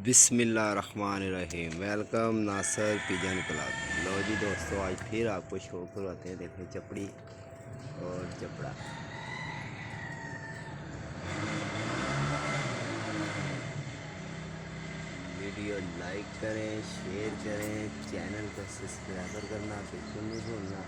बिस्मिल्लाहिर्रहमानिर्रहीम। वेलकम नासर pigeon club. लो जी दोस्तों, आज फिर आपको शो करवाते हैं। देखें चपड़ी और चपड़ा। वीडियो लाइक करें, शेयर करें, चैनल को सब्सक्राइब करना बिल्कुल नहीं भूलना।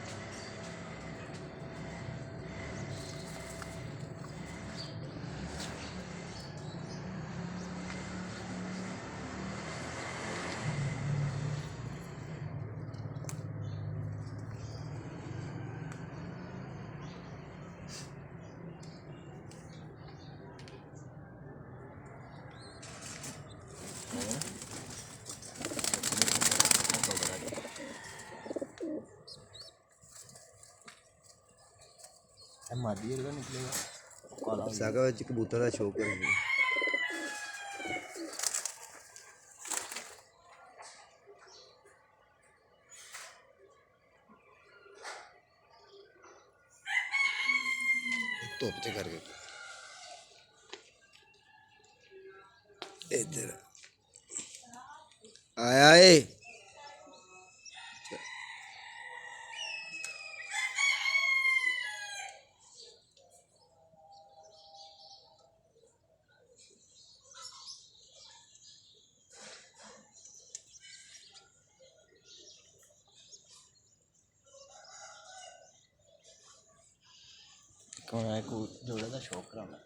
सागा कबूतर का शौक है। धुप च करके इधर आया है। कौन है को जोड़ा का शौक कराना।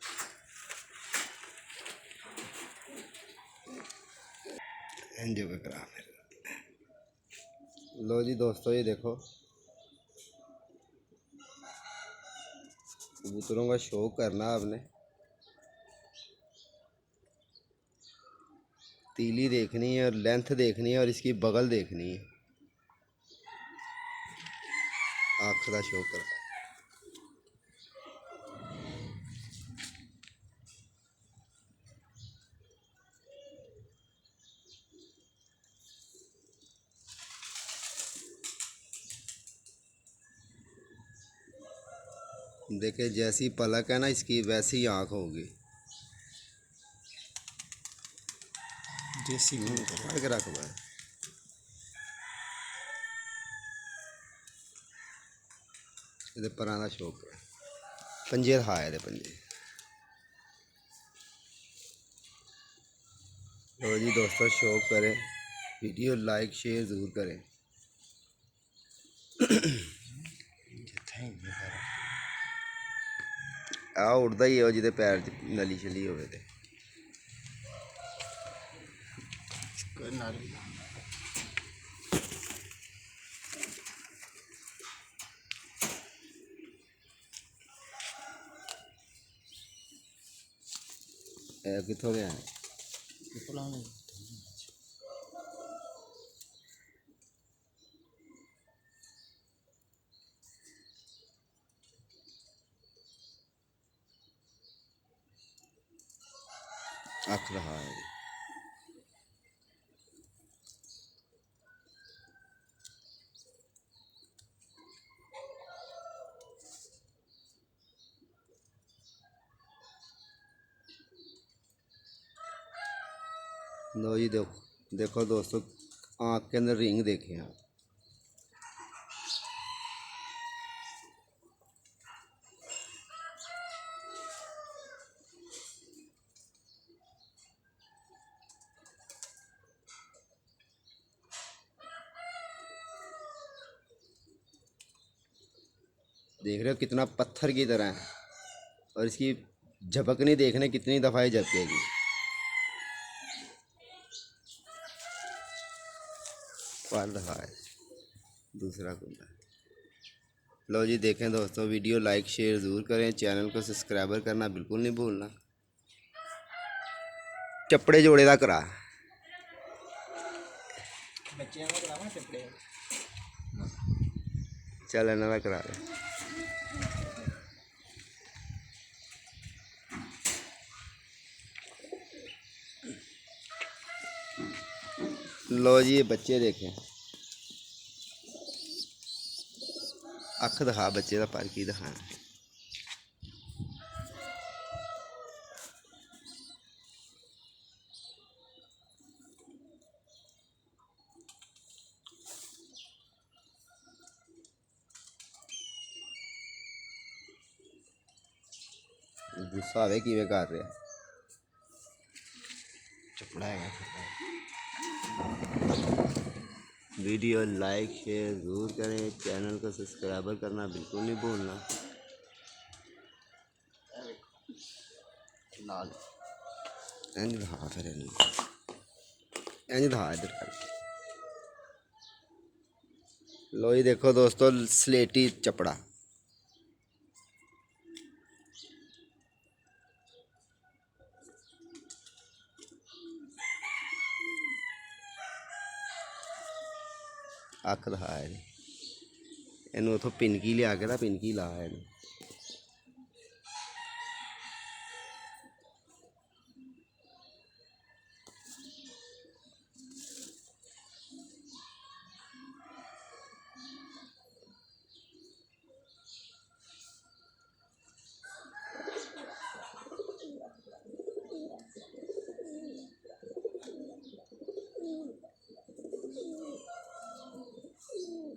जो करा फिर। लो जी दोस्तों, ये देखो कबूतरों का शौक करना आपने। तीली देखनी है और लेंथ देखनी है और इसकी बगल देखनी है। आँख का शौक करना। देखे जैसी पलक है ना इसकी, वैसी आँख होगी। देसी पकड़ के रख भाई। ये पुराना शौक है। पंजे था ये पंजे। लो जी दोस्तों, शौक करें, वीडियो लाइक शेयर ज़रूर करें। आ उड़ता ही है जिदे पैर च नली शली होवे ते। कित्थों गया है? अख रहा है। लो जी देखो देखो दोस्तों, आँख के अंदर रिंग देखें आप। देख रहे हो कितना पत्थर की तरह है और इसकी झपकनी देखने कितनी दफ़ा झपकेगी। पल रहा है दूसरा कुंडा। लो जी देखें दोस्तों, वीडियो लाइक शेयर ज़रूर करें, चैनल को सब्सक्राइबर करना बिल्कुल नहीं भूलना। चपड़े जोड़े का करा चल इन्हों का करा दे। लो जी ये बच्चे देखें। अख दिखा बच्चे का, पर की दिखाना। गुस्सा आवे किवें कर रहा चपड़ा है। वीडियो लाइक शेयर ज़रूर करें, चैनल को सब्सक्राइबर करना बिल्कुल नहीं भूलना। लाल इंज दिखा फिर इंज दिखा इधर कर। लो जी देखो दोस्तों, स्लेटी चपड़ा। अख दिखा इन उतों पिनकी लिया के ना पिनकी ला इन।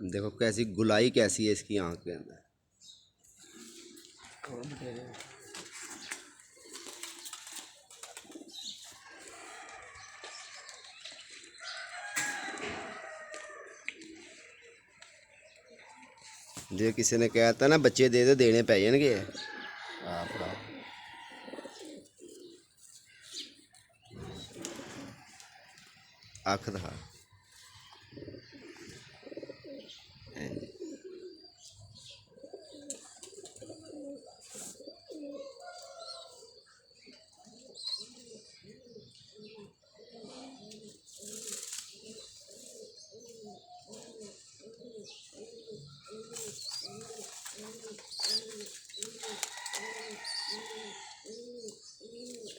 देखो कैसी गुलाई कैसी है इसकी आँख के अंदर। जो किसी ने कहा था ना बच्चे दे दो देने पै जाएंगे। अख दिखा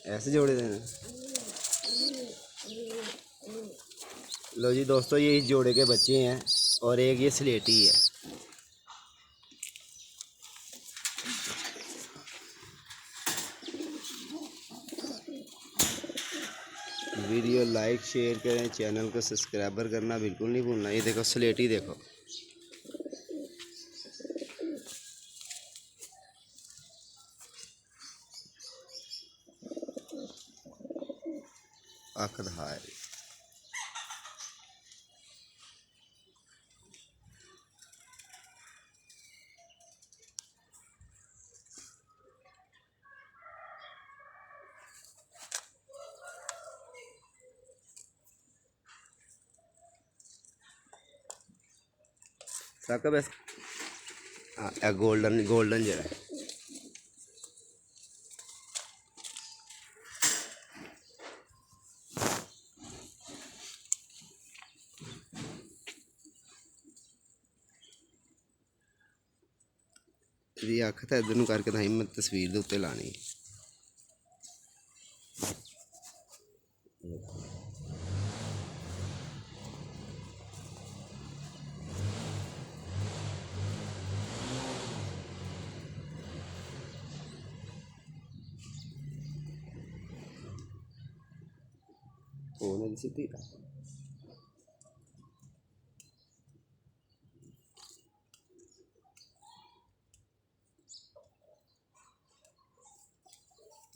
ऐसे जोड़े देने। लो जी दोस्तों, ये इस जोड़े के बच्चे हैं और एक ये स्लेटी है। वीडियो लाइक शेयर करें, चैनल को सब्सक्राइबर करना बिल्कुल नहीं भूलना। ये देखो स्लेटी देखो। अख दिखा है। साका बस हाँ गोल्डन गोल्डन जरा ये अख तो इधर करके था मैं तस्वीर के उत्ते लानी। फोन सीधी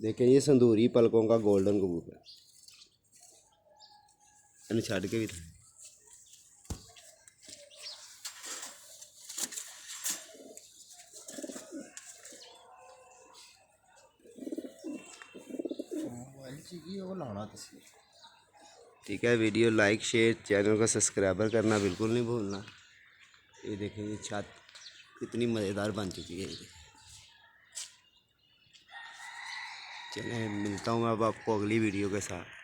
देखें, ये संदूरी पलकों का गोल्डन कबूतर। इन छड़ के भी था। वो लाना ठीक है, वीडियो लाइक शेयर चैनल को सब्सक्राइबर करना बिल्कुल नहीं भूलना। ये देखें ये छत कितनी मज़ेदार बन चुकी है। ये चलें मिलता हूँ मैं अब आपको अगली वीडियो के साथ।